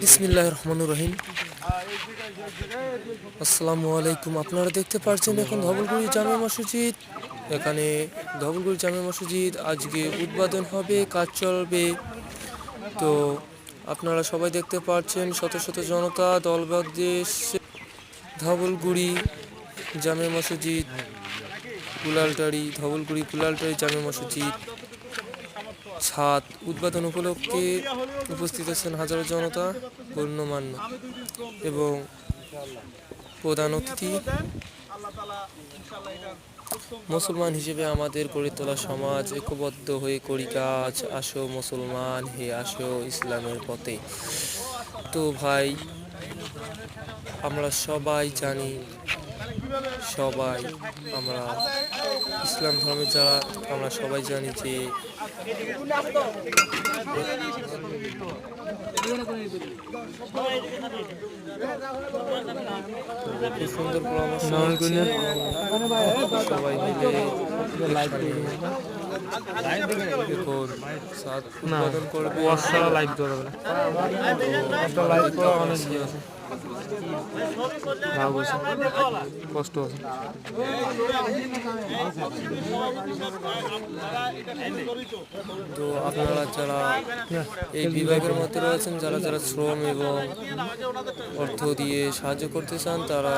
বিসমিল্লাহির রহমানির রহিম। আসসালামু আলাইকুম। আপনারা দেখতে পাচ্ছেন এখন ধবলগুড়ি জামে মসজিদ। এখানে ধবলগুড়ি জামে মসজিদ আজকে উদ্বোধন হবে, কাজ চলবে। তো আপনারা সবাই দেখতে পাচ্ছেন শত শত জনতা দলবদ্ধ ধবলগুড়ি জামে মসজিদ কুলালটারি, ধবলগুড়ি কুলালটারি জামে মসজিদ ছাদ উদ্বোধন উপলক্ষে উপস্থিত আছেন হাজারো জনতা, গণ্যমান্য এবং প্রধান অতিথি। মুসলমান হিসেবে আমাদের গড়ে তোলা সমাজ ঐক্যবদ্ধ হয়ে করি কাজ, আসো মুসলমান হে আসো ইসলামের পথে। তো ভাই, আমরা সবাই জানি, আমরা ইসলাম ধর্মের যারা, আমরা সবাই জানি যে খুব সুন্দর পরামর্শ সবাই মিলে উৎপাদন করবে। কষ্ট আছে। তো আপনারা যারা এই বিভাগের মধ্যে রয়েছেন, যারা যারা শ্রম এবং অর্থ দিয়ে সাহায্য করতে চান, তারা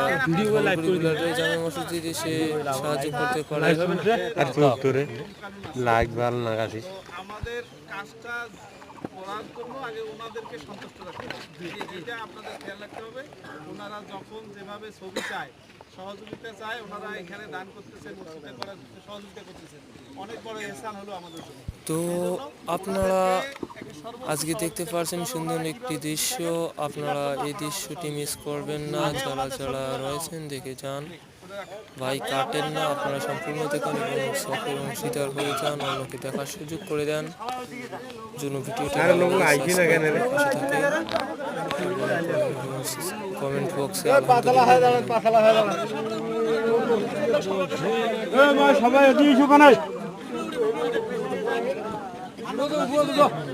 জামে মসজিদে এসে সাহায্য করতে পারে। আমাদের কাজটা করার জন্য আগে ওনাদেরকে সন্তুষ্ট রাখতে হবে, এটা আপনাদের খেয়াল রাখতে হবে। ওনারা যখন যেভাবে ছবি চায়, সহযোগিতা চায়, ওনারা এখানে দান করতেছেন, মসজিদে করার সহযোগিতা করতেছেন, অনেক বড় এহসান হলো আমাদের জন্য। তো আপনারা আজকে দেখতে পাচ্ছেন সুন্দর একটি দৃশ্য, আপনারা এই দৃশ্যটি মিস করবেন না। যারা যারা রয়েছেন দেখে যান ভাই, কাটেন না, আপনারা সম্পূর্ণ দেখুন এবং সফল অংশীদার হয়ে যান, অন্যকে দেখার সুযোগ করে দেন জন্য ভিডিওটা কমেন্ট বক্সে সবাই